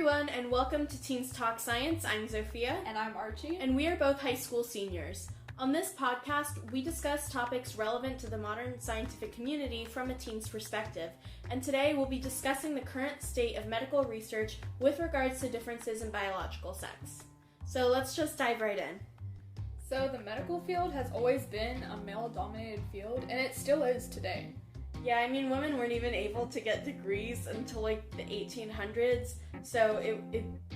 everyone, and welcome to Teens Talk Science. I'm Zofia. And I'm Archie. And we are both high school seniors. On this podcast, we discuss topics relevant to the modern scientific community from a teen's perspective. And today we'll be discussing the current state of medical research with regards to differences in biological sex. So let's just dive right in. So the medical field has always been a male-dominated field, and it still is today. Yeah, I mean, women weren't even able to get degrees until like the 1800s, so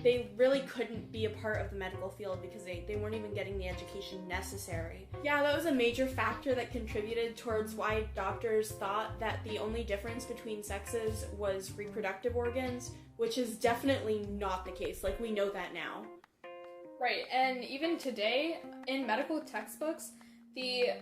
they really couldn't be a part of the medical field because they weren't even getting the education necessary. Yeah, that was a major factor that contributed towards why doctors thought that the only difference between sexes was reproductive organs, which is definitely not the case. Like, we know that now. Right, and even today, in medical textbooks, the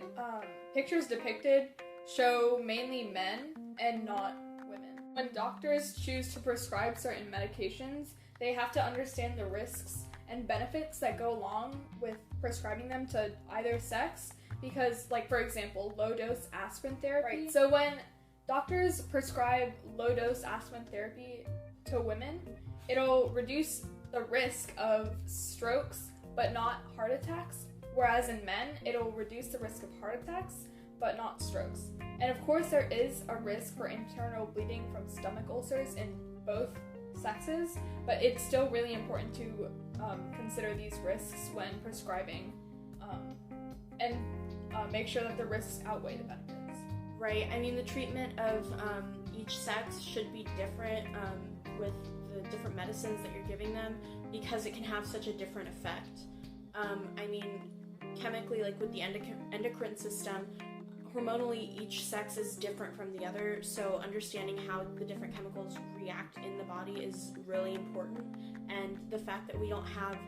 pictures depicted show mainly men and not women. When doctors choose to prescribe certain medications, they have to understand the risks and benefits that go along with prescribing them to either sex, because, like, for example, low-dose aspirin therapy. Right. So when doctors prescribe low-dose aspirin therapy to women, it'll reduce the risk of strokes but not heart attacks, whereas in men, it'll reduce the risk of heart attacks but not strokes. And of course, there is a risk for internal bleeding from stomach ulcers in both sexes, but it's still really important to consider these risks when prescribing and make sure that the risks outweigh the benefits. Right, I mean, the treatment of each sex should be different with the different medicines that you're giving them because it can have such a different effect. I mean, chemically, like with the endocrine system, hormonally, each sex is different from the other, so understanding how the different chemicals react in the body is really important. And the fact that we don't have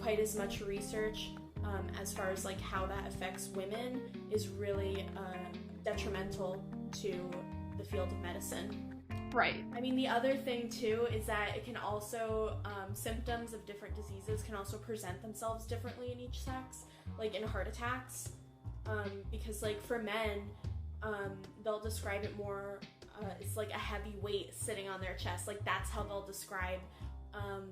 quite as much research as far as like how that affects women is really detrimental to the field of medicine. Right. I mean, the other thing too is that it can also, symptoms of different diseases can also present themselves differently in each sex, like in heart attacks. Because like for men, they'll describe it more, it's like a heavy weight sitting on their chest. Like that's how they'll describe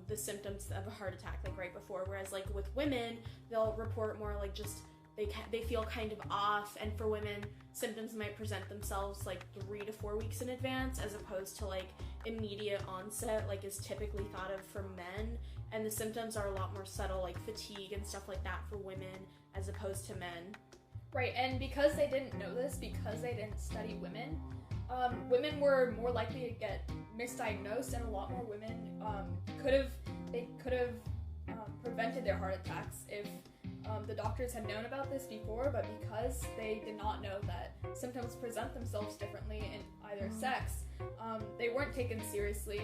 the symptoms of a heart attack, like right before. Whereas like with women, they'll report more like just they feel kind of off. And for women, symptoms might present themselves like 3 to 4 weeks in advance, as opposed to like immediate onset, like is typically thought of for men. And the symptoms are a lot more subtle, like fatigue and stuff like that for women, as opposed to men. Right, and because they didn't know this, because they didn't study women, women were more likely to get misdiagnosed, and a lot more women could have prevented their heart attacks if the doctors had known about this before, but because they did not know that symptoms present themselves differently in either sex, they weren't taken seriously.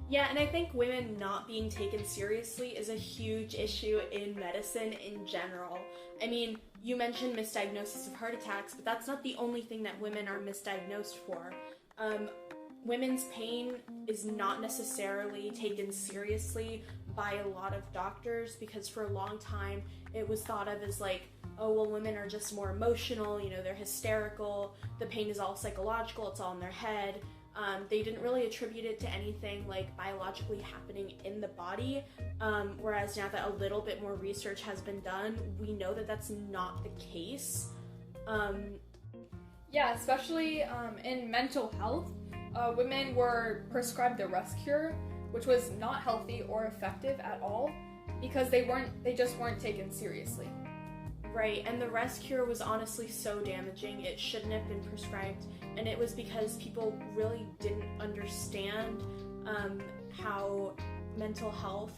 Yeah, and I think women not being taken seriously is a huge issue in medicine in general. I mean, you mentioned misdiagnosis of heart attacks, but that's not the only thing that women are misdiagnosed for. Women's pain is not necessarily taken seriously by a lot of doctors because for a long time it was thought of as like, oh, well, women are just more emotional, you know, they're hysterical, the pain is all psychological, it's all in their head. They didn't really attribute it to anything like biologically happening in the body, whereas now that a little bit more research has been done, we know that that's not the case. Yeah, especially in mental health, women were prescribed the rest cure, which was not healthy or effective at all because they just weren't taken seriously. Right, and the rest cure was honestly so damaging, it shouldn't have been prescribed, and it was because people really didn't understand how mental health,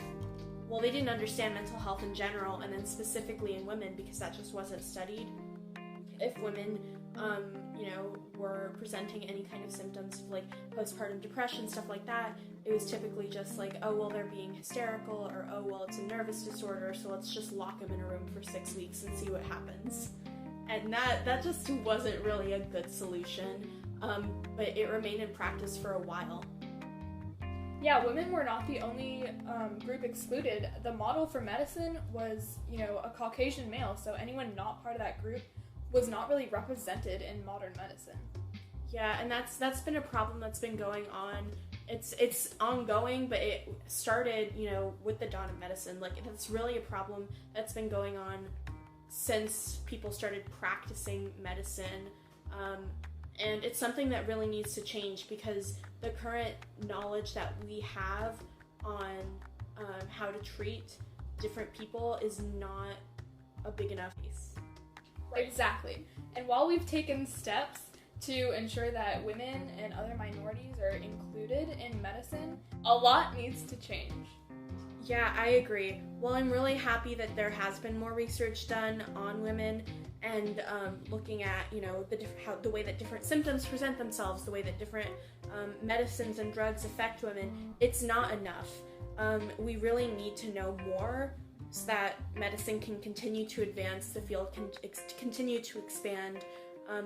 well, they didn't understand mental health in general, and then specifically in women because that just wasn't studied. If women, were presenting any kind of symptoms of like postpartum depression, stuff like that, it was typically just like, oh, well, they're being hysterical, or oh, well, it's a nervous disorder, so let's just lock them in a room for 6 weeks and see what happens. And that just wasn't really a good solution, but it remained in practice for a while. Yeah, women were not the only group excluded. The model for medicine was, a Caucasian male, so anyone not part of that group was not really represented in modern medicine. Yeah, and that's been a problem that's been going on it's ongoing, but it started, with the dawn of medicine. Like, that's really a problem that's been going on since people started practicing medicine. And it's something that really needs to change, because the current knowledge that we have on how to treat different people is not a big enough piece. Exactly. And while we've taken steps to ensure that women and other minorities are included in medicine, a lot needs to change. Yeah, I agree. Well, I'm really happy that there has been more research done on women and looking at, the way that different symptoms present themselves, the way that different medicines and drugs affect women. It's not enough. We really need to know more so that medicine can continue to advance, the field can continue to expand,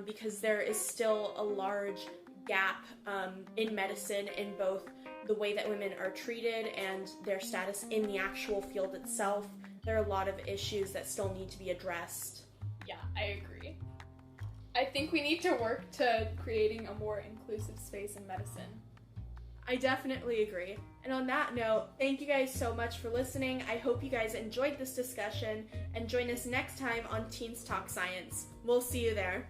because there is still a large gap in medicine in both the way that women are treated and their status in the actual field itself. There are a lot of issues that still need to be addressed. Yeah, I agree. I think we need to work to creating a more inclusive space in medicine. I definitely agree. And on that note, thank you guys so much for listening. I hope you guys enjoyed this discussion, and join us next time on Teens Talk Science. We'll see you there.